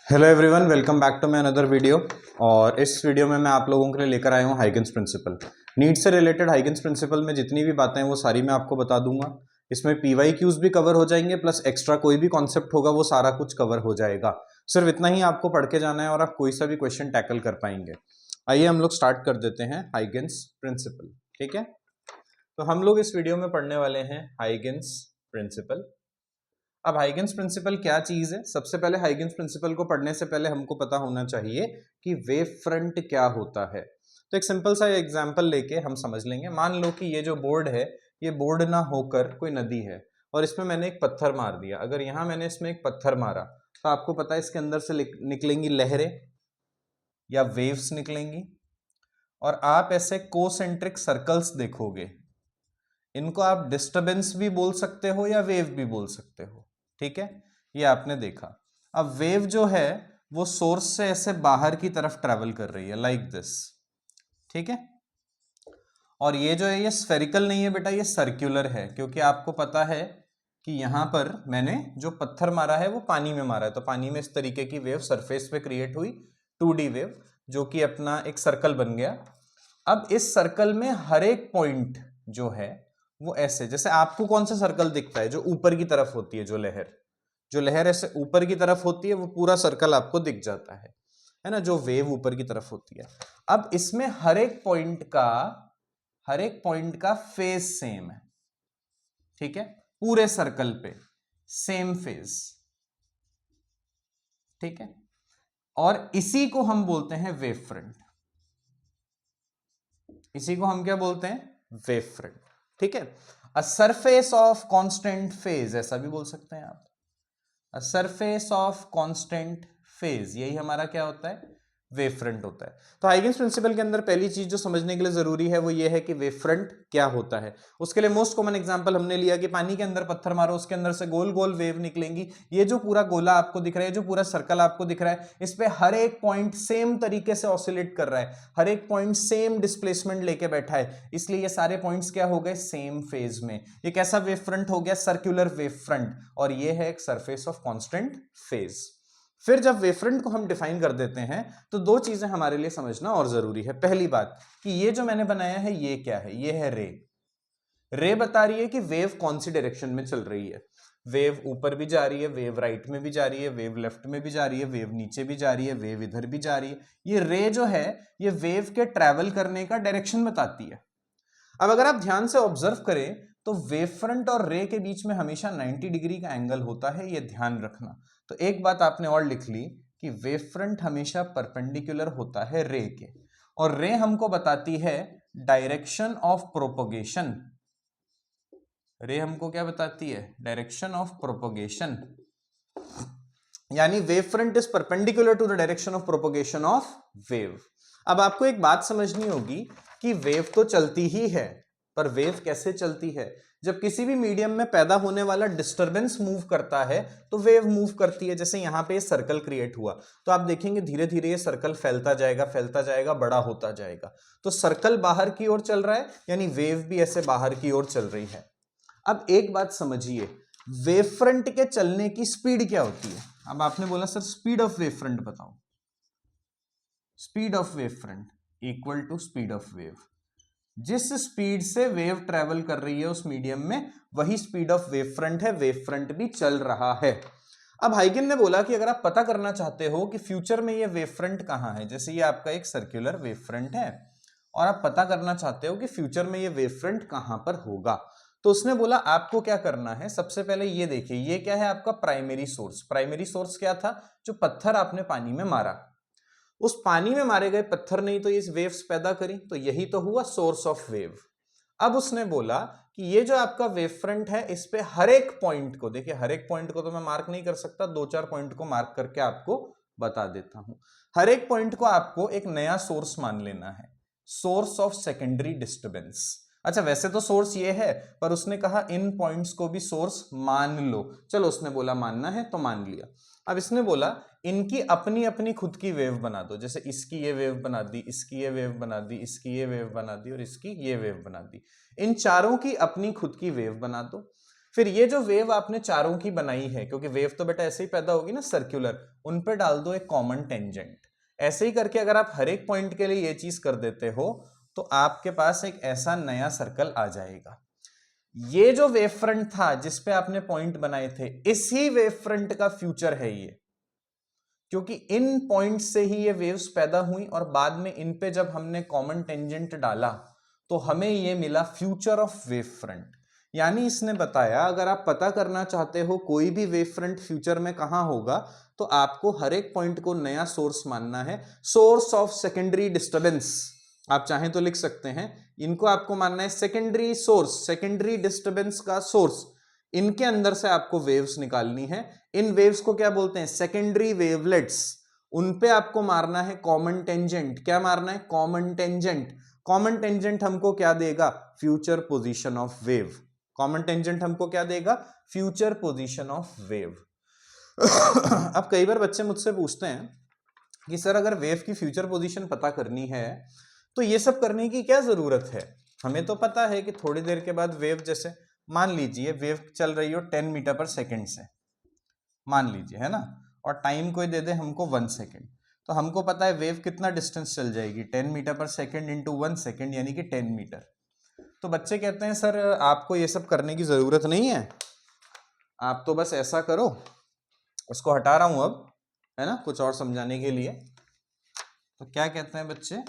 Hello everyone, welcome back to my another video. और इस video में मैं आप लोगों के लिए लेकर आया हूँ हाइगन्स प्रिंसिपल। नीट से रिलेटेड हाइगन्स प्रिंसिपल में जितनी भी बातें हैं वो सारी मैं आपको बता दूंगा। इसमें PYQs भी कवर हो जाएंगे, प्लस एक्स्ट्रा कोई भी कॉन्सेप्ट होगा वो सारा कुछ कवर हो जाएगा। सिर्फ इतना ही आपको पढ़ के जाना है और आप कोई सा भी क्वेश्चन टैकल कर पाएंगे। आइए हम लोग स्टार्ट कर देते हैं हाइगन्स प्रिंसिपल। ठीक है, तो हम लोग इस वीडियो में पढ़ने वाले हैं हाइगन्स प्रिंसिपल। अब हाइगन्स प्रिंसिपल क्या चीज है? सबसे पहले हाइगन्स प्रिंसिपल को पढ़ने से पहले हमको पता होना चाहिए कि वेव फ्रंट क्या होता है। तो एक सिंपल सा एग्जांपल लेके हम समझ लेंगे। मान लो कि ये जो बोर्ड है, ये बोर्ड ना होकर कोई नदी है और इसमें मैंने एक पत्थर मार दिया। अगर यहां मैंने इसमें एक पत्थर मारा तो आपको पता है इसके अंदर से निकलेंगी लहरें या वेव्स निकलेंगी, और आप ऐसे कोसेंट्रिक सर्कल्स देखोगे। इनको आप डिस्टरबेंस भी बोल सकते हो या वेव भी बोल सकते हो। ठीक है, ये आपने देखा। अब वेव जो है वो सोर्स से ऐसे बाहर की तरफ ट्रेवल कर रही है लाइक दिस। ठीक है, और ये जो है ये स्फेरिकल नहीं है बेटा, ये सर्कुलर है, क्योंकि आपको पता है कि यहां पर मैंने जो पत्थर मारा है वो पानी में मारा है, तो पानी में इस तरीके की वेव सरफेस पे क्रिएट हुई, 2D वेव, जो कि अपना एक सर्कल बन गया। अब इस सर्कल में हर एक पॉइंट जो है वो ऐसे, जैसे आपको कौन सा सर्कल दिखता है जो ऊपर की तरफ होती है, जो लहर ऐसे ऊपर की तरफ होती है, वो पूरा सर्कल आपको दिख जाता है ना, जो वेव ऊपर की तरफ होती है। अब इसमें हर एक पॉइंट का फेज सेम है। ठीक है, पूरे सर्कल पे सेम फेज। ठीक है, और इसी को हम बोलते हैं वेव फ्रंट। इसी को हम क्या बोलते हैं? Wave front. ठीक है, a surface of constant phase ऐसा भी बोल सकते हैं आप। A surface of constant phase, यही हमारा क्या होता है? वेव फ्रंट होता है। तो हाइगन्स प्रिंसिपल के अंदर पहली चीज जो समझने के लिए जरूरी है वो ये है कि वेव फ्रंट क्या होता है। उसके लिए मोस्ट कॉमन एग्जांपल हमने लिया कि पानी के अंदर पत्थर मारो, उसके अंदर से गोल गोल वेव निकलेंगी। ये जो पूरा गोला आपको दिख रहा है, जो पूरा सर्कल आपको दिख रहा है, इस पे हर एक पॉइंट सेम तरीके से ऑसिलेट कर रहा है, हर एक पॉइंट सेम डिस्प्लेसमेंट लेके बैठा है, इसलिए ये सारे पॉइंट्स क्या हो गए? सेम फेज में। ये कैसा वेव फ्रंट हो गया? सर्कुलर वेव फ्रंट, और ये है एक सरफेस ऑफ कांस्टेंट फेज। फिर जब वेवफ्रंट को हम डिफाइन कर देते हैं तो दो चीजें हमारे लिए समझना और जरूरी है। पहली बात कि ये जो मैंने बनाया है ये क्या है? ये है रे। रे बता रही है कि वेव कौन सी डायरेक्शन में चल रही है। वेव ऊपर भी जा रही है, वेव राइट में भी जा रही है, वेव लेफ्ट में भी जा रही है, वेव नीचे भी जा रही है, वेव इधर भी जा रही है। ये रे जो है ये वेव के ट्रैवल करने का डायरेक्शन बताती है। अब अगर आप ध्यान से ऑब्जर्व करें तो वेव फ्रंट और रे के बीच में हमेशा 90 डिग्री का एंगल होता है, ये ध्यान रखना। तो एक बात आपने और लिख ली कि वेव फ्रंट हमेशा परपेंडिकुलर होता है रे के, और रे हमको बताती है डायरेक्शन ऑफ प्रोपोगेशन। रे हमको क्या बताती है? डायरेक्शन ऑफ प्रोपोगेशन, यानी wave front is perpendicular to the direction of propagation of wave. अब आपको एक बात समझनी होगी कि वेव तो चलती ही है, पर वेव कैसे चलती है? जब किसी भी मीडियम में पैदा होने वाला डिस्टरबेंस मूव करता है तो वेव मूव करती है। जैसे यहां पे सर्कल क्रिएट हुआ तो आप देखेंगे धीरे धीरे ये सर्कल फैलता जाएगा, बड़ा होता जाएगा। तो सर्कल बाहर की ओर चल रहा है, यानी वेव भी ऐसे बाहर की ओर चल रही है। अब एक बात समझिए, वेव फ्रंट के चलने की स्पीड क्या होती है? अब आपने बोला sir speed of wave front बताओ। Speed of wave front equal to speed of wave. जिस स्पीड से वेव ट्रेवल कर रही है उस मीडियम में, वही स्पीड ऑफ वेव फ्रंट है। वेव फ्रंट भी चल रहा है। अब हाइगन ने बोला कि अगर आप पता करना चाहते हो कि फ्यूचर में ये वेव फ्रंट कहां है, जैसे ये आपका एक सर्कुलर वेव फ्रंट है और आप पता करना चाहते हो कि फ्यूचर में ये वेव फ्रंट कहां पर होगा, तो उसने बोला आपको क्या करना है। सबसे पहले ये देखिए, ये क्या है? आपका प्राइमरी सोर्स। प्राइमरी सोर्स क्या था? जो पत्थर आपने पानी में मारा, उस पानी में मारे गए पत्थर ने ही तो ये वेव्स पैदा करी, तो यही तो हुआ सोर्स ऑफ वेव। अब उसने बोला कि ये जो आपका वेव फ्रंट है, इस पे हर एक पॉइंट को देखिए, हर एक पॉइंट को तो मैं मार्क नहीं कर सकता, दो चार पॉइंट को मार्क करके आपको बता देता हूं। हर एक पॉइंट को आपको एक नया सोर्स मान लेना है, सोर्स ऑफ सेकेंडरी डिस्टर्बेंस। अच्छा, वैसे तो सोर्स ये है, पर उसने कहा इन पॉइंट्स को भी सोर्स मान लो। चलो, उसने बोला मानना है तो मान लिया। अब इसने बोला इनकी अपनी अपनी खुद की वेव बना दो। जैसे इसकी ये वेव बना दी, इसकी ये वेव बना दी, इसकी ये वेव बना दी और इसकी ये वेव बना दी। इन चारों की अपनी खुद की वेव बना दो। फिर ये जो वेव आपने चारों की बनाई है, क्योंकि वेव तो बेटा ऐसे ही पैदा होगी ना सर्कुलर, उन पे डाल दो एक कॉमन टेंजेंट। ऐसे ही करके अगर आप हर एक पॉइंट के लिए ये चीज कर देते हो तो आपके पास एक ऐसा नया सर्कल आ जाएगा। ये जो वेव फ्रंट था जिसपे आपने पॉइंट बनाए थे, इसी वेव फ्रंट का फ्यूचर है ये, क्योंकि इन पॉइंट से ही ये वेव्स पैदा हुई और बाद में इन पे जब हमने कॉमन टेंजेंट डाला तो हमें ये मिला फ्यूचर ऑफ वेव फ्रंट। यानी इसने बताया अगर आप पता करना चाहते हो कोई भी वेव फ्रंट फ्यूचर में कहां होगा तो आपको हर एक पॉइंट को नया सोर्स मानना है, सोर्स ऑफ सेकेंडरी डिस्टर्बेंस आप चाहें तो लिख सकते हैं। इनको आपको मानना है सेकेंडरी सोर्स, सेकेंडरी डिस्टर्बेंस का सोर्स। इनके अंदर से आपको वेव्स निकालनी है। इन वेव्स को क्या बोलते हैं? Secondary wavelets. उन पे आपको मारना है कॉमन टेंजेंट। क्या मारना है? Common tangent. कॉमन टेंजेंट हमको क्या देगा? Future position of wave. Common tangent हमको क्या देगा? Future position of wave. अब कई बार बच्चे मुझसे पूछते हैं कि सर अगर वेव की फ्यूचर पोजीशन पता करनी है तो ये सब करने की क्या जरूरत है? हमें तो पता है कि थोड़ी देर के बाद वेव, जैसे मान लीजिए वेव चल रही हो 10 मीटर पर सेकेंड से, मान लीजिए, है ना, और टाइम कोई दे दे हमको 1 सेकेंड, तो हमको पता है वेव कितना डिस्टेंस चल जाएगी, 10 मीटर पर सेकेंड इंटू 1 सेकेंड यानी कि 10 मीटर। तो बच्चे कहते हैं सर आपको ये सब करने की जरूरत नहीं है, आप तो बस ऐसा करो, उसको हटा रहा हूं अब, है ना, कुछ और समझाने के लिए। तो क्या कहते हैं बच्चे?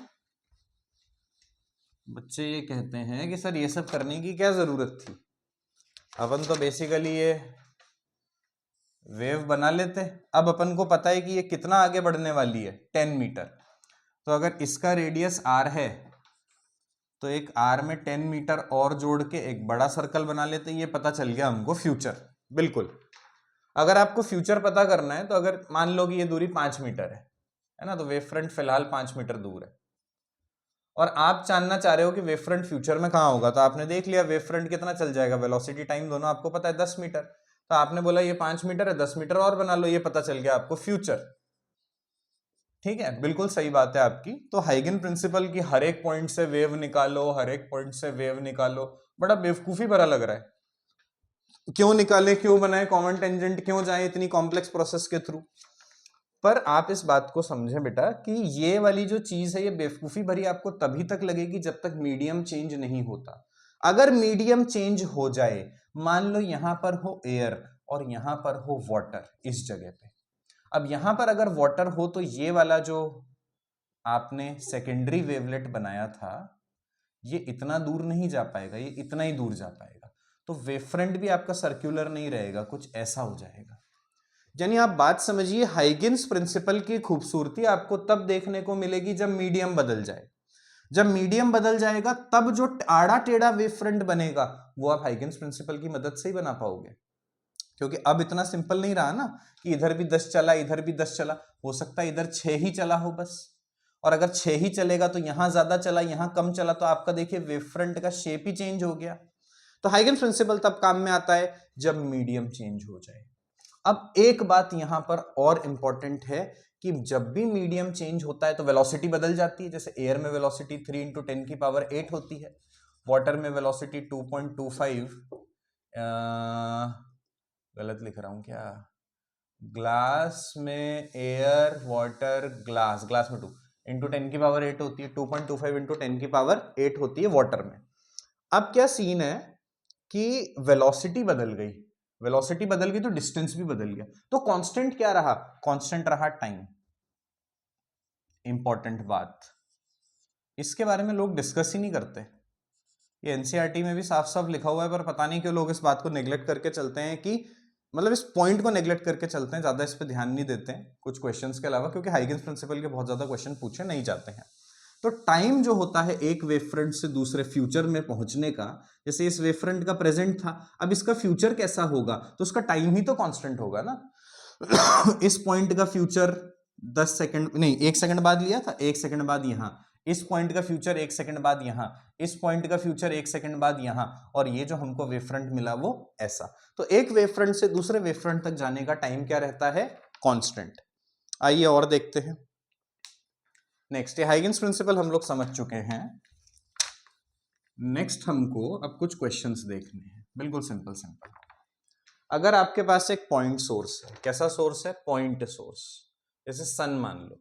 बच्चे ये कहते हैं कि सर ये सब करने की क्या जरूरत थी, अपन तो बेसिकली ये वेव बना लेते। अब अपन को पता है कि ये कितना आगे बढ़ने वाली है, 10 मीटर। तो अगर इसका रेडियस r है तो एक r में 10 मीटर और जोड़ के एक बड़ा सर्कल बना लेते। ये पता चल गया हमको फ्यूचर। बिल्कुल, अगर आपको फ्यूचर पता करना है तो अगर मान लो कि ये दूरी 5 मीटर है ना, तो वेव फ्रंट फिलहाल 5 मीटर दूर है और आप जानना चाह रहे हो कि वेव फ्रंट फ्यूचर में कहां होगा। तो आपने देख लिया वेव फ्रंट कितना चल जाएगा, वेलोसिटी टाइम दोनों आपको पता है 10 मीटर। तो आपने बोला ये 5 मीटर है, 10 मीटर और बना लो, ये पता चल गया आपको फ्यूचर। ठीक है, बिल्कुल सही बात है आपकी। तो हाइगन प्रिंसिपल की हर एक पॉइंट से वेव निकालो, हर एक पॉइंट से वेव निकालो, बड़ा बेवकूफी भरा लग रहा है। क्यों निकाले, क्यों बनाए कॉमन टेंजेंट, क्यों जाए इतनी कॉम्प्लेक्स प्रोसेस के थ्रू? पर आप इस बात को समझें बेटा कि ये वाली जो चीज है ये बेवकूफी भरी आपको तभी तक लगेगी जब तक मीडियम चेंज नहीं होता। अगर मीडियम चेंज हो जाए, मान लो यहां पर हो एयर और यहां पर हो वाटर इस जगह पे, अब यहां पर अगर वाटर हो तो ये वाला जो आपने सेकेंडरी वेवलेट बनाया था ये इतना दूर नहीं जा पाएगा, ये इतना ही दूर जा पाएगा। तो वेवफ्रंट भी आपका सर्कुलर नहीं रहेगा, कुछ ऐसा हो जाएगा। यानी आप बात समझिए, हाइगेन्स प्रिंसिपल की खूबसूरती आपको तब देखने को मिलेगी जब मीडियम बदल जाए। जब मीडियम बदल जाएगा तब जो आड़ा टेढ़ा वेव फ्रंट बनेगा वो आप हाइगेन्स प्रिंसिपल की मदद से ही बना पाओगे। क्योंकि अब इतना सिंपल नहीं रहा ना कि इधर भी 10 चला इधर भी 10 चला, हो सकता है इधर 6 ही चला हो बस, और अगर 6 ही चलेगा तो यहां ज्यादा चला यहां कम चला, तो आपका देखिए वेव फ्रंट का शेप ही चेंज हो गया। तो हाइगेन्स प्रिंसिपल तब काम में आता है जब मीडियम चेंज हो जाए। अब एक बात यहां पर और इंपॉर्टेंट है कि जब भी मीडियम चेंज होता है तो वेलोसिटी बदल जाती है। जैसे एयर में वेलोसिटी 3 इंटू 10 की पावर 8 होती है, वाटर में वेलोसिटी 2.25, गलत लिख रहा हूं क्या, ग्लास में एयर वाटर ग्लास, ग्लास में 2 इंटू 10 की पावर 8 होती है, 2.25 इंटू 10 की पावर 8 होती है वाटर में। अब क्या सीन है कि वेलोसिटी बदल गई, वेलोसिटी बदल गई तो डिस्टेंस भी बदल गया। तो कांस्टेंट क्या रहा? कांस्टेंट रहा टाइम। इंपॉर्टेंट बात, इसके बारे में लोग डिस्कस ही नहीं करते। ये एनसीईआरटी में भी साफ साफ लिखा हुआ है, पर पता नहीं क्यों लोग इस बात को नेग्लेक्ट करके चलते हैं, कि मतलब इस पॉइंट को नेग्लेक्ट करके चलते हैं, ज्यादा इस पर ध्यान नहीं देते हैं कुछ क्वेश्चंस के अलावा, क्योंकि हाइगेन्स प्रिंसिपल के बहुत ज्यादा क्वेश्चन पूछे नहीं जाते हैं। तो टाइम जो होता है एक वेव फ्रंट से दूसरे फ्यूचर में पहुंचने का, जैसे इस वेव फ्रंट का प्रेजेंट था, अब इसका फ्यूचर कैसा होगा, तो उसका टाइम ही तो कांस्टेंट होगा ना। इस पॉइंट का फ्यूचर 10 सेकंड नहीं 1 सेकंड बाद लिया था, 1 सेकंड बाद यहां, इस पॉइंट का फ्यूचर 1 सेकंड बाद यहां, इस पॉइंट का फ्यूचर 1 सेकंड बाद यहां, और ये जो हमको वेव फ्रंट मिला वो ऐसा। तो एक वेव फ्रंट से दूसरे वेव फ्रंट तक जाने का टाइम क्या रहता है? कांस्टेंट। आइए और देखते हैं। नेक्स्ट, ये हाइगेन्स प्रिंसिपल हम लोग समझ चुके हैं। नेक्स्ट हमको अब कुछ क्वेश्चंस देखने हैं, बिल्कुल सिंपल सिंपल। अगर आपके पास एक पॉइंट सोर्स है, कैसा सोर्स है, पॉइंट सोर्स, जैसे सन मान लो,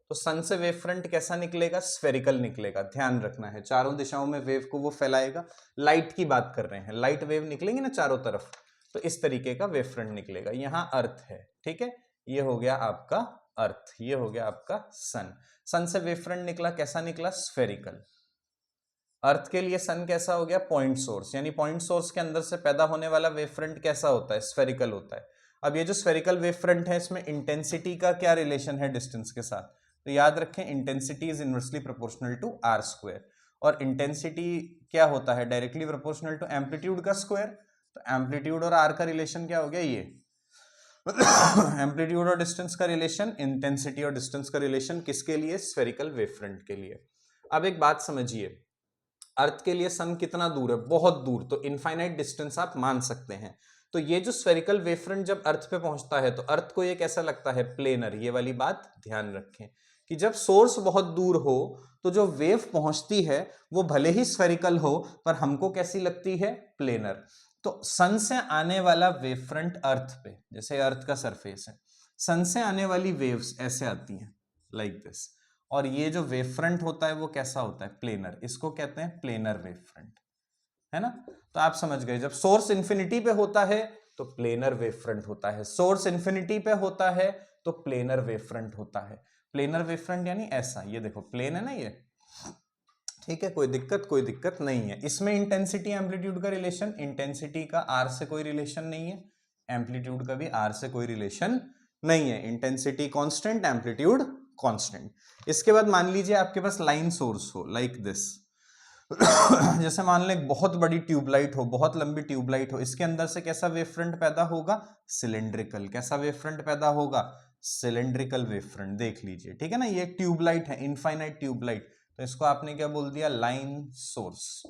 तो सन से वेव फ्रंट कैसा निकलेगा, स्फेरिकल निकलेगा। ध्यान रखना है चारों दिशाओं में वेव को वो फैलाएगा। लाइट की बात कर रहे हैं, लाइट वेव निकलेंगे ना चारों तरफ, तो इस तरीके का वेव फ्रंट निकलेगा। यहाँ अर्थ है, ठीक है, ये हो गया आपका अर्थ, ये हो गया आपका सन। सन से वेव फ्रंट निकला, कैसा निकला, स्फेरिकल। अर्थ के लिए सन कैसा हो गया, पॉइंट सोर्स, यानी पॉइंट सोर्स के अंदर से पैदा होने वाला वेव फ्रंट कैसा होता है, स्फेरिकल होता है। अब ये जो स्फेरिकल वेव फ्रंट है, इसमें इंटेंसिटी का क्या रिलेशन है डिस्टेंस के साथ, तो याद रखें intensity is inversely proportional to r square. और इंटेंसिटी क्या होता है, डायरेक्टली प्रोपोर्शनल टू एम्पलीट्यूड का स्क्वायर। तो एम्पलीट्यूड और आर का रिलेशन क्या हो गया, ये एम्पलीट्यूड और डिस्टेंस का रिलेशन, इंटेंसिटी और डिस्टेंस का रिलेशन किसके लिए, स्फेरिकल वेव फ्रंट के लिए। अब एक बात समझिए, अर्थ के लिए सन कितना दूर है, बहुत दूर, तो इनफाइनाइट डिस्टेंस आप मान सकते हैं। तो ये जो स्फेरिकल वेव फ्रंट जब अर्थ पे पहुंचता है तो अर्थ को ये कैसा लगता है, प्लेनर। ये वाली बात ध्यान रखें कि जब सोर्स बहुत दूर हो तो जो वेव पहुंचती है वो भले ही स्फेरिकल हो पर हमको कैसी लगती है, प्लेनर। तो सन से आने वाला वेव फ्रंट अर्थ पे, जैसे अर्थ का सरफेस है, सन से आने वाली वेव्स ऐसे आती हैं लाइक दिस, और ये जो वेव फ्रंट होता है वो कैसा होता है, प्लेनर। इसको कहते हैं प्लेनर वेव फ्रंट, है ना। तो आप समझ गए, जब सोर्स इंफिनिटी पे होता है तो प्लेनर वेव फ्रंट होता है, सोर्स इंफिनिटी पे होता है तो प्लेनर वेव फ्रंट होता है। प्लेनर वेव फ्रंट यानी ऐसा, ये देखो प्लेन है ना ये, ठीक है, कोई दिक्कत नहीं है। इसमें इंटेंसिटी एम्पलीट्यूड का रिलेशन, इंटेंसिटी का आर से कोई रिलेशन नहीं है, एम्पलीट्यूड का भी आर से कोई रिलेशन नहीं है। Intensity constant, amplitude constant. इसके बाद मान लीजिए आपके पास लाइन सोर्स हो लाइक दिस जैसे मान लें बहुत बड़ी ट्यूबलाइट हो, बहुत लंबी ट्यूबलाइट हो, इसके अंदर से कैसा वेव फ्रंट पैदा होगा, सिलेंड्रिकल। कैसा वेव फ्रंट पैदा होगा, सिलेंड्रिकल वेव फ्रंट। देख लीजिए, ठीक है ना, ये ट्यूबलाइट है, इनफाइनाइट ट्यूबलाइट, तो इसको आपने क्या बोल दिया, लाइन सोर्स।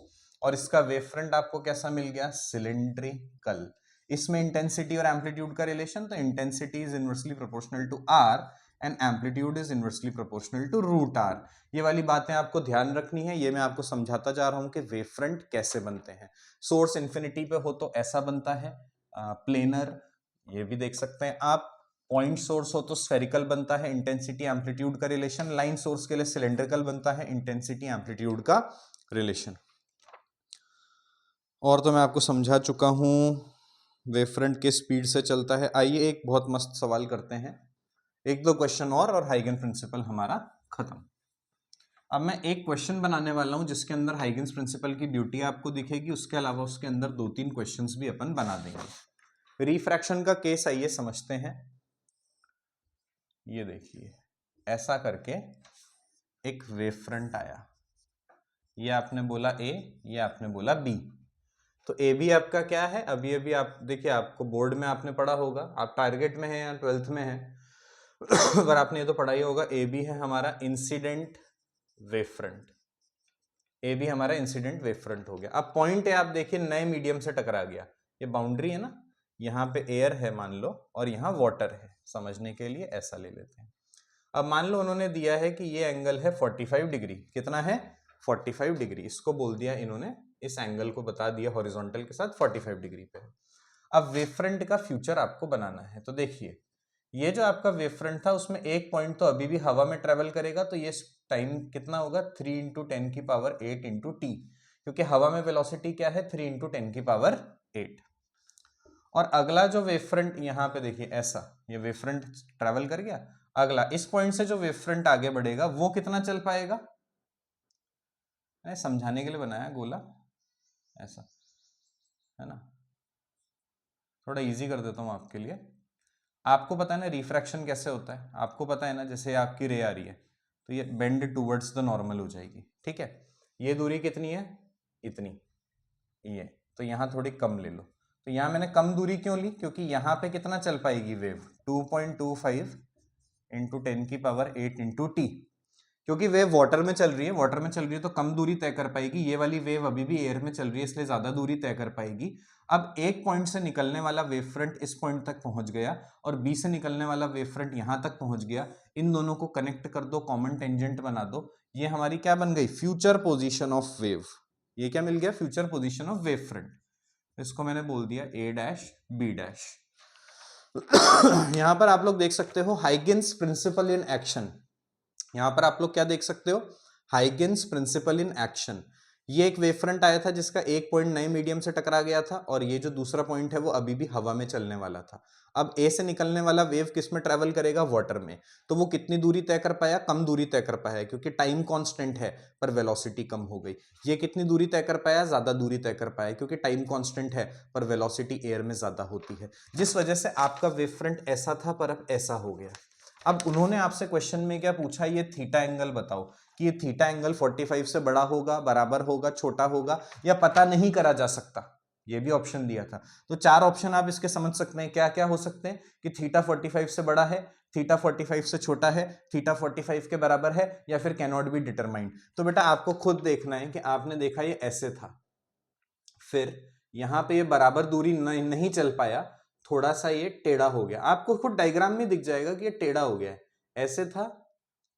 और इसका वेव फ्रंट आपको कैसा मिल गया, सिलेंड्रिकल। इसमें इंटेंसिटी और एम्पलीट्यूड का रिलेशन, तो intensity is inversely proportional to r and amplitude is inversely proportional to root r. ये वाली बातें आपको ध्यान रखनी है, ये मैं आपको समझाता जा रहा हूं कि वेव फ्रंट कैसे बनते हैं। सोर्स इन्फिनिटी पे हो तो ऐसा बनता है, प्लेनर, ये भी देख सकते हैं आप। पॉइंट सोर्स हो तो स्फेरिकल बनता है, इंटेंसिटी एम्पलीट्यूड का रिलेशन। लाइन सोर्स के लिए सिलेंड्रिकल बनता है, इंटेंसिटी एम्पलीट्यूड का रिलेशन। और तो मैं आपको समझा चुका हूं वेव फ्रंट किस स्पीड से चलता है। आइए एक बहुत मस्त सवाल करते हैं, एक दो क्वेश्चन और हाइगन प्रिंसिपल हमारा खत्म। अब मैं एक क्वेश्चन बनाने वाला हूं जिसके अंदर हाइगन्स प्रिंसिपल की ब्यूटी आपको दिखेगी, उसके अलावा उसके अंदर 2-3 क्वेश्चंस भी अपन बना देंगे। रिफ्रैक्शन का केस आइए समझते हैं। ये देखिए, ऐसा करके एक वेव फ्रंट आया, ये आपने बोला ए, ये आपने बोला बी। तो ए बी आपका क्या है, अभी अभी आप देखिए, आपको बोर्ड में आपने पढ़ा होगा, आप टारगेट में है या 12th में है अगर आपने ये तो पढ़ा ही होगा, ए बी है हमारा incident wave front. A B हमारा इंसिडेंट वेव फ्रंट हो गया। अब पॉइंट है, आप देखिए नए मीडियम से टकरा गया, ये बाउंड्री है ना, यहाँ पे एयर है मान लो और यहाँ वाटर है, समझने के लिए ऐसा ले लेते हैं। अब मान लो उन्होंने दिया है कि ये एंगल है 45 डिग्री, कितना है 45 डिग्री, इसको बोल दिया इन्होंने, इस एंगल को बता दिया हॉरिजॉन्टल के साथ 45 डिग्री पे है। अब वेव फ्रंट का फ्यूचर आपको बनाना है, तो देखिए ये जो आपका वेव फ्रंट था उसमें एक पॉइंट तो अभी भी हवा में ट्रेवल करेगा, तो ये टाइम कितना होगा 3 × 10 की पावर 8 × t, क्योंकि हवा में वेलोसिटी क्या है 3 × 10 की पावर 8। और अगला जो वेव फ्रंट यहाँ पे देखिए ऐसा, ये वेव फ्रंट ट्रेवल कर गया, अगला इस पॉइंट से जो वेव फ्रंट आगे बढ़ेगा वो कितना चल पाएगा, समझाने के लिए बनाया गोला ऐसा, है ना, थोड़ा इजी कर देता हूँ आपके लिए। आपको पता है ना रिफ्रैक्शन कैसे होता है, आपको पता है ना, जैसे आपकी रे आ रही है तो ये बेंड टूवर्ड्स द नॉर्मल हो जाएगी, ठीक है। ये दूरी कितनी है, इतनी, ये तो यहाँ थोड़ी कम ले लो। तो यहाँ मैंने कम दूरी क्यों ली, क्योंकि यहाँ पे कितना चल पाएगी वेव, 2.25 × 10 की पावर 8 × t, क्योंकि वेव वाटर में चल रही है, वाटर में चल रही है तो कम दूरी तय कर पाएगी। ये वाली वेव अभी भी एयर में चल रही है इसलिए ज्यादा दूरी तय कर पाएगी। अब एक पॉइंट से निकलने वाला वेव फ्रंट इस पॉइंट तक पहुंच गया और बी से निकलने वाला वेव फ्रंट यहां तक पहुंच गया, इन दोनों को कनेक्ट कर दो, कॉमन टेंजेंट बना दो, ये हमारी क्या बन गई, फ्यूचर पोजीशन ऑफ वेव। ये क्या मिल गया, future position of wave front. इसको मैंने बोल दिया ए डैश बी डैश। यहां पर आप लोग देख सकते हो हाइगेन्स प्रिंसिपल इन एक्शन। यहां पर आप लोग क्या देख सकते हो, हाइगेन्स प्रिंसिपल इन एक्शन। ये एक वेव फ्रंट आया था जिसका एक पॉइंट नए मीडियम से टकरा गया था, और ये जो दूसरा पॉइंट है वो अभी भी हवा में चलने वाला था। अब ए से निकलने वाला वेव किस में ट्रेवल करेगा, वाटर में। तो वो कितनी दूरी तय कर पाया, कम दूरी तय कर पाया, क्योंकि टाइम कांस्टेंट है पर वेलोसिटी कम हो गई। ये कितनी दूरी तय कर पाया, ज्यादा दूरी तय कर पाया, क्योंकि टाइम कांस्टेंट है पर वेलोसिटी एयर में ज्यादा होती है, जिस वजह से आपका वेव फ्रंट ऐसा था पर अब ऐसा हो गया। अब उन्होंने आपसे क्वेश्चन में क्या पूछा, ये थीटा एंगल बताओ कि ये थीटा एंगल 45 से बड़ा होगा, बराबर होगा, छोटा होगा, या पता नहीं करा जा सकता। ये भी ऑप्शन दिया था। तो चार ऑप्शन आप इसके समझ सकते हैं, क्या क्या हो सकते हैं कि थीटा 45 से बड़ा है, थीटा 45 से छोटा है, थीटा 45 के बराबर है, या फिर कैन नॉट बी डिटरमाइंड। तो बेटा आपको खुद देखना है कि आपने देखा ये ऐसे था, फिर यहां पे ये बराबर दूरी नहीं चल पाया, थोड़ा सा ये टेढ़ा हो गया। आपको खुद डायग्राम में दिख जाएगा कि ये टेढ़ा हो गया है, ऐसे था,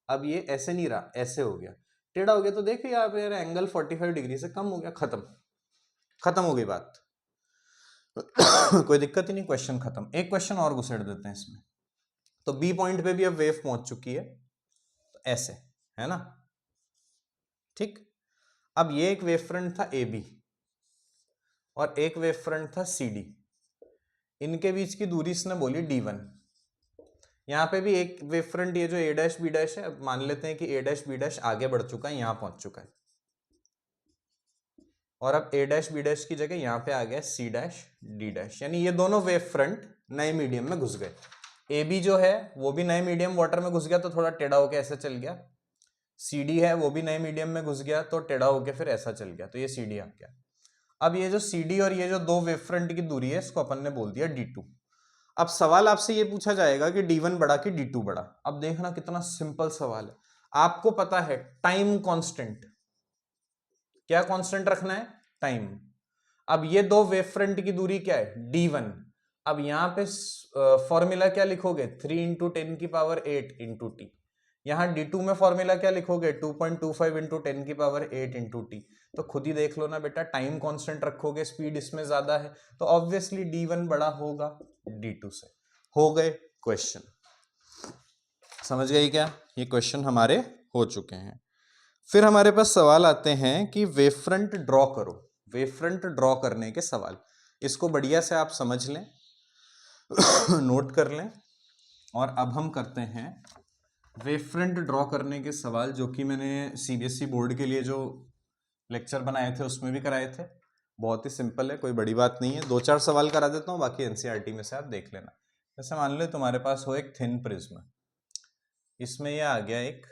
अब ये ऐसे नहीं रहा, ऐसे हो गया, टेढ़ा हो गया। तो देखिए आप यार एंगल 45 डिग्री से कम हो गया, खत्म, खत्म हो गई बात। कोई दिक्कत ही नहीं, क्वेश्चन खत्म। एक क्वेश्चन और घुसेड़ देते हैं इसमें। तो बी पॉइंट पे भी अब वेव पहुंच चुकी है, तो ऐसे है ना, ठीक। अब ये एक वेव फ्रंट था ए बी और एक वेव फ्रंट था सी डी, इनके बीच की दूरी इसने बोली d1। यहां पे भी एक वेव फ्रंट ये जो ए डैश बी डैश है, अब मान लेते हैं कि ए डैश बी डैश आगे बढ़ चुका है, यहां पहुंच चुका है, और अब ए डैश बी डैश की जगह यहां पे आ गया सी डैश डी डैश, यानी ये दोनों वेव फ्रंट नए मीडियम में घुस गए। ए बी जो है वो भी नए मीडियम वाटर में घुस गया, तो थोड़ा टेढ़ा होके ऐसे चल गया। सी डी है वो भी नए मीडियम में घुस गया, तो टेढ़ा होके फिर ऐसा चल गया, तो ये सी डी आ गया। अब ये जो सी डी और ये जो दो वेव फ्रंट की दूरी है, इसको अपन ने बोल दिया d2। अब सवाल आपसे ये पूछा जाएगा कि d1 बड़ा कि d2 बड़ा। अब देखना कितना सिंपल सवाल है। आपको पता है टाइम कांस्टेंट, क्या कांस्टेंट रखना है, टाइम। अब ये दो वेव फ्रंट की दूरी क्या है, d1। अब यहां पे फॉर्मूला क्या लिखोगे, 3 इंटू 10 की पावर 8 इंटू टी। यहां d2 में फॉर्मूला क्या लिखोगे, 2.25 इंटू 10 की पावर 8 इंटू टी। तो खुद ही देख लो ना बेटा, टाइम कांस्टेंट रखोगे, स्पीड इसमें ज्यादा है, तो ऑब्वियसली d1 बड़ा होगा d2 से। हो गए क्वेश्चन, समझ गए क्या, ये क्वेश्चन हमारे हो चुके हैं। फिर हमारे पास सवाल आते हैं कि वेव फ्रंट ड्रॉ करो। वेव फ्रंट ड्रॉ करने के सवाल, इसको बढ़िया से आप समझ लें, नोट कर लें, और अब हम करते हैं वेव फ्रंट ड्रॉ करने के सवाल, जो कि मैंने सीबीएसई बोर्ड के लिए जो लेक्चर बनाए थे उसमें भी कराए थे। बहुत ही सिंपल है, कोई बड़ी बात नहीं है। 2-4 सवाल करा देता हूँ, बाकी एनसीईआरटी में से आप देख लेना। जैसे मान लो तुम्हारे पास हो एक थिन प्रिज्म, इसमें ये आ गया एक,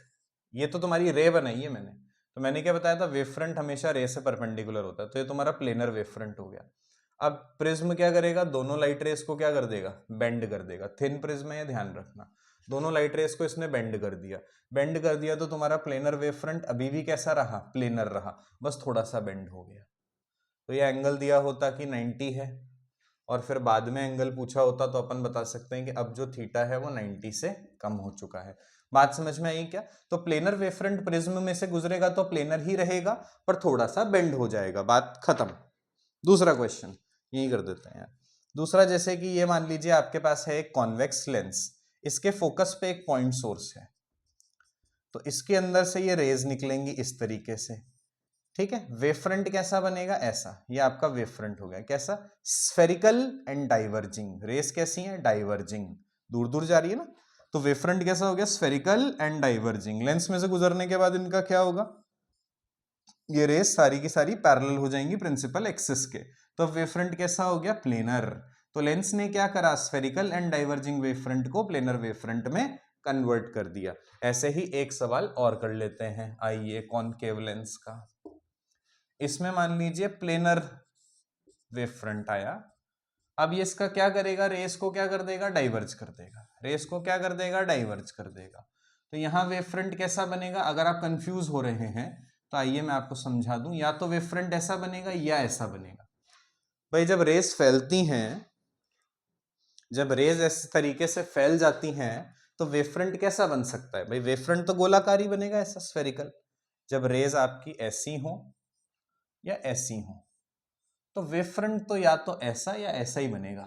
ये तो तुम्हारी रे बनाई है मैंने, तो मैंने क्या बताया था, वेव फ्रंट हमेशा रे से परपेंडिकुलर होता है, तो ये तुम्हारा प्लेनर वेव फ्रंट हो गया। अब प्रिज्म क्या करेगा, दोनों लाइट रेस को क्या कर देगा, बेंड कर देगा। थिन प्रिज्म है, ध्यान रखना, दोनों लाइट रेस को इसने बेंड कर दिया। बेंड कर दिया तो तुम्हारा प्लेनर वेव फ्रंट अभी भी कैसा रहा, प्लेनर रहा, बस थोड़ा सा बेंड हो गया। तो ये एंगल दिया होता कि 90 है, और फिर बाद में एंगल पूछा होता तो अपन बता सकते हैं कि अब जो थीटा है वो 90 से कम हो चुका है। बात समझ में आई क्या। तो प्लेनर वेव फ्रंट प्रिज्म में से गुजरेगा तो प्लेनर ही रहेगा, पर थोड़ा सा बेंड हो जाएगा, बात खत्म। दूसरा क्वेश्चन यही कर देते हैं यार। दूसरा, जैसे कि ये मान लीजिए आपके पास है एक कॉन्वेक्स लेंस, इसके फोकस पे एक पॉइंट सोर्स है, तो इसके अंदर से ये रेज निकलेंगी इस तरीके से, ठीक है। वेव फ्रंट कैसा बनेगा, ऐसा, ये आपका वेव फ्रंट हो गया, कैसा, स्फेरिकल एंड डाइवर्जिंग। रेस कैसी है, डाइवर्जिंग, दूर दूर जा रही है ना, तो वेव फ्रंट कैसा हो गया, स्फेरिकल एंड डाइवर्जिंग। लेंस में से गुजरने के बाद इनका क्या होगा, ये रेस सारी की सारी पैरेलल हो जाएंगी प्रिंसिपल एक्सिस के, तो वेव फ्रंट कैसा हो गया, प्लेनर। तो लेंस ने क्या करा, spherical and diverging wave front को प्लेनर वेव फ्रंट में कन्वर्ट कर दिया। ऐसे ही एक सवाल और कर लेते हैं, आइए, कॉनकेव लेंस का। इसमें मान लीजिए प्लेनर वेव फ्रंट आया, अब ये इसका क्या करेगा, रेस को क्या कर देगा, डाइवर्ज कर देगा। रेस को क्या कर देगा, डाइवर्ज कर देगा। तो यहां वेव फ्रंट कैसा बनेगा, अगर आप कंफ्यूज हो रहे हैं तो आइए मैं आपको समझा दूं, या तो वेव फ्रंट ऐसा बनेगा या ऐसा बनेगा। भाई जब रेस फैलती हैं, जब रेज इस तरीके से फैल जाती हैं, तो वेव फ्रंट कैसा बन सकता है, भाई वेव फ्रंट तो गोलाकार ही बनेगा, ऐसा स्फेरिकल। जब रेज आपकी ऐसी हो या ऐसी हो, तो वेव फ्रंट तो या तो ऐसा या ऐसा ही बनेगा।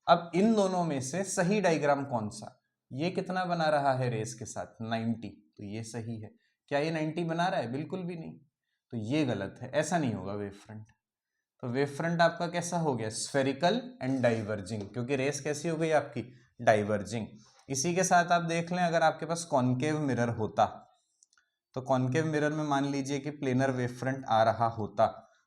अब इन दोनों में से सही डायग्राम कौन सा? ये कितना बना रहा है रेस के साथ? 90, तो ये सही है। क्या ये 90 बना रहा है? बिल्कुल भी नहीं, तो ये गलत है, ऐसा नहीं होगा वेव फ्रंट। तो वेव फ्रंट आपका कैसा हो गया? स्फेरिकल एंड डाइवर्जिंग, क्योंकि रेस कैसी हो गई आपकी? डाइवर्जिंग। इसी के साथ आप देख लें, अगर आपके पास कॉनकेव मिरर होता, तो कॉनकेव मिरर में मान लीजिए कि प्लेनर वेव फ्रंट आ रहा होता,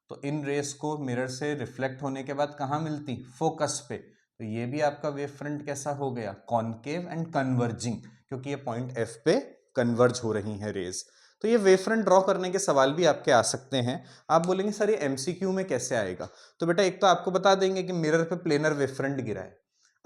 तो इन रेस को मिरर से रिफ्लेक्ट होने के बाद कहाँ मिलती? फोकस पे। तो ये भी आपका वेव फ्रंट कैसा हो गया? कॉनकेव एंड कन्वर्जिंग, क्योंकि ये पॉइंट एफ पे कन्वर्ज हो रही है रेस। तो ये वेव फ्रंट ड्रॉ करने के सवाल भी आपके आ सकते हैं। आप बोलेंगे सर ये एमसीक्यू में कैसे आएगा? तो बेटा एक तो आपको बता देंगे कि मिरर पे प्लेनर वेव फ्रंट गिरा है।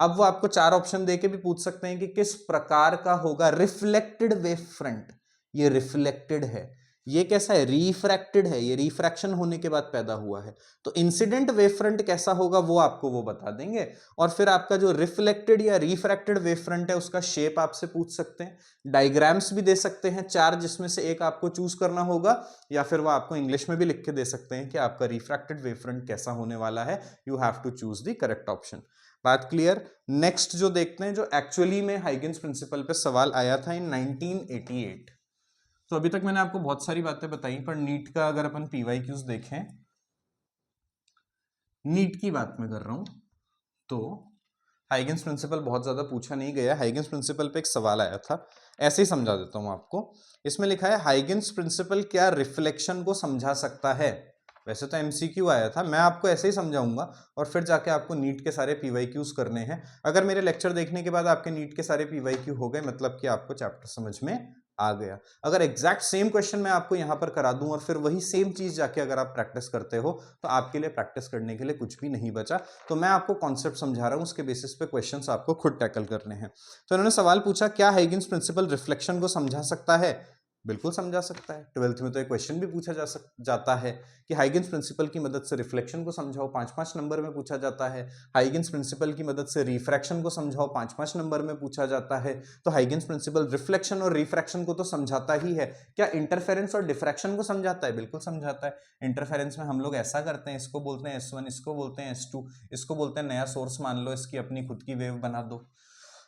अब वो आपको 4 ऑप्शन देके भी पूछ सकते हैं कि किस प्रकार का होगा रिफ्लेक्टेड वेव फ्रंट। ये रिफ्लेक्टेड है, ये कैसा है? रिफ्रैक्टेड है, ये रिफ्रैक्शन होने के बाद पैदा हुआ है। तो इंसिडेंट वेव फ्रंट कैसा होगा वो आपको वो बता देंगे। और फिर आपका जो रिफ्लेक्टेड या रिफ्रैक्टेड वेव फ्रंट है उसका शेप आपसे पूछ सकते हैं, डायग्राम्स भी दे सकते हैं 4, जिसमें से एक आपको चूज करना होगा, या फिर वो आपको इंग्लिश में भी लिख के दे सकते हैं कि आपका रिफ्रैक्टेड वेव फ्रंट कैसा होने वाला है। You have to choose the correct option. बात क्लियर? नेक्स्ट जो देखते हैं, जो एक्चुअली में हाइगेन्स प्रिंसिपल पे सवाल आया था इन 1988। तो अभी तक मैंने आपको बहुत सारी बातें बताई, पर नीट का अगर अपन पीवाईक्यूज देखें, नीट की बात मैं कर रहा हूं, तो हाइगेन्स प्रिंसिपल बहुत ज्यादा पूछा नहीं गया। हाइगेन्स प्रिंसिपल पे एक सवाल आया था, ऐसे ही समझा देता हूं आपको। इसमें लिखा है हाइगेन्स प्रिंसिपल क्या रिफ्लेक्शन को समझा सकता है? वैसे तो एमसीक्यू आया था, मैं आपको ऐसे ही समझाऊंगा और फिर जाके आपको नीट के सारे पीवाईक्यूज करने हैं। अगर मेरे लेक्चर देखने के बाद आपके नीट के सारे पीवाईक्यू हो गए, मतलब कि आपको चैप्टर समझ में आ गया। अगर एग्जैक्ट सेम क्वेश्चन मैं आपको यहां पर करा दूं और फिर वही सेम चीज जाके अगर आप प्रैक्टिस करते हो, तो आपके लिए प्रैक्टिस करने के लिए कुछ भी नहीं बचा। तो मैं आपको कॉन्सेप्ट समझा रहा हूं, उसके बेसिस पे क्वेश्चंस आपको खुद टैकल करने हैं। तो इन्होंने सवाल पूछा, क्या हाइगेन्स प्रिंसिपल रिफ्लेक्शन को समझा सकता है? बिल्कुल समझा सकता है। 12th में तो एक क्वेश्चन भी पूछा जाता है कि हाइगेन्स प्रिंसिपल की मदद से रिफ्लेक्शन को समझाओ, 5-5 नंबर में पूछा जाता है। हाइगेन्स प्रिंसिपल की मदद से रिफ्रैक्शन को समझाओ, 5-5 नंबर में पूछा जाता है। तो हाइगेन्स प्रिंसिपल रिफ्लेक्शन और रिफ्रैक्शन को तो समझाता ही है। क्या इंटरफेरेंस और डिफ्रैक्शन को समझाता है? बिल्कुल समझाता है। इंटरफेरेंस में हम लोग ऐसा करते हैं, इसको बोलते हैं S1, इसको बोलते हैं S2, इसको बोलते हैं नया सोर्स मान लो, इसकी अपनी खुद की वेव बना दो।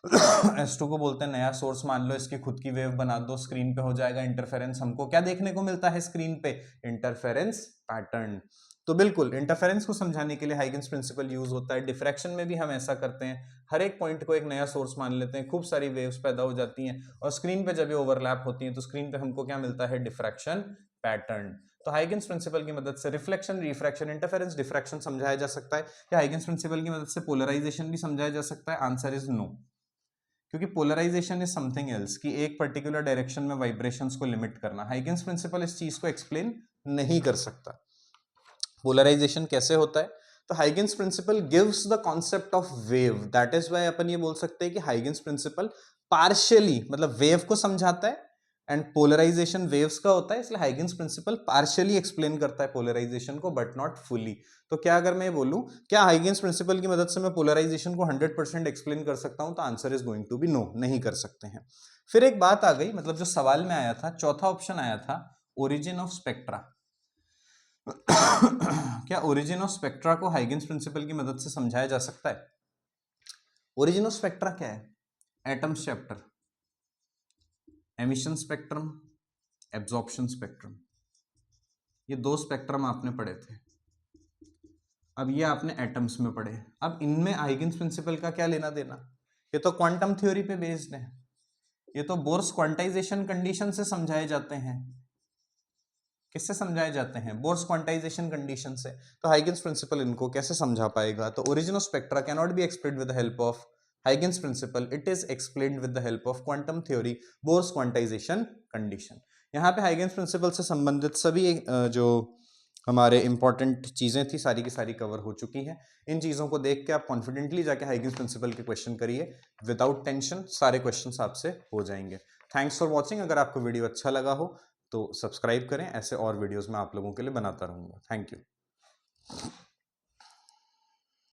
S2 को बोलते हैं नया सोर्स मान लो, इसकी खुद की वेव बना दो, स्क्रीन पे हो जाएगा इंटरफेरेंस। हमको क्या देखने को मिलता है स्क्रीन पे? Interference pattern. तो बिल्कुल इंटरफेरेंस को समझाने के लिए हाइगेन्स प्रिंसिपल यूज होता है। डिफ्रैक्शन में भी हम ऐसा करते हैं, हर एक पॉइंट को एक नया सोर्स मान लेते हैं, खूब सारी वेव्स पैदा हो जाती हैं और स्क्रीन पे जब ये ओवरलैप होती हैं तो स्क्रीन पे हमको क्या मिलता है? Diffraction pattern. तो हाइगेन्स प्रिंसिपल की मदद से रिफ्लेक्शन, रिफ्रैक्शन, इंटरफेरेंस, डिफ्रैक्शन समझाया जा सकता है। क्या हाइगेन्स प्रिंसिपल की मदद से पोलराइजेशन भी समझाया जा सकता है? आंसर इज नो, क्योंकि पोलराइजेशन इज समथिंग एल्स, कि एक पर्टिकुलर डायरेक्शन में वाइब्रेशंस को लिमिट करना। हाइगेन्स प्रिंसिपल इस चीज को एक्सप्लेन नहीं कर सकता। पोलराइजेशन कैसे होता है? तो Huygens principle gives the concept of wave, that is why अपन ये बोल सकते हैं कि हाइगेन्स प्रिंसिपल पार्शियली, मतलब वेव को समझाता है, एंड पोलराइजेशन वेव्स का होता है, इसलिए हाइगेन्स प्रिंसिपल पार्शियली एक्सप्लेन करता है पोलराइजेशन को, बट नॉट फुली। तो क्या अगर मैं बोलूं क्या हाइगेन्स प्रिंसिपल की मदद से मैं पोलराइजेशन को 100% एक्सप्लेन कर सकता हूं, तो answer is going to be no, नहीं कर सकते हैं। फिर एक बात आ गई, मतलब जो सवाल में आया था, चौथा ऑप्शन आया था ओरिजिन ऑफ स्पेक्ट्रा। क्या ओरिजिन ऑफ स्पेक्ट्रा को हाइगेन्स प्रिंसिपल की मदद से समझाया जा सकता है? ओरिजिन ऑफ स्पेक्ट्रा क्या है? Atoms chapter, emission spectrum, absorption spectrum, ये 2 स्पेक्ट्रम आपने पढ़े थे। अब ये आपने एटम्स में पढ़े। अब इनमें हाइगेन्स प्रिंसिपल का क्या लेना देना? ये तो क्वांटम थ्योरी पे बेस्ड है, ये तो बोर्स क्वांटाइजेशन कंडीशन से समझाए जाते हैं। किससे समझाए जाते हैं? बोर्स क्वांटाइजेशन कंडीशन से। तो हाइगेन्स प्रिंसिपल इनको कैसे समझा पाएगा? तो origin of spectra can not be explained with the help of Huygens principle, it is explained with the help of quantum theory, Bohr's quantization condition. यहाँ पे हाइगेन्स प्रिंसिपल से संबंधित सभी जो हमारे इंपॉर्टेंट चीजें थी सारी की सारी कवर हो चुकी हैं। इन चीजों को देख के आप कॉन्फिडेंटली जाके हाइगेन्स प्रिंसिपल के क्वेश्चन करिए, विदाउट टेंशन सारे क्वेश्चंस आपसे हो जाएंगे। Thanks for watching. अगर आपको वीडियो अच्छा लगा हो तो सब्सक्राइब करें, ऐसे और वीडियोस मैं आप लोगों के लिए बनाता रहूंगा। Thank you.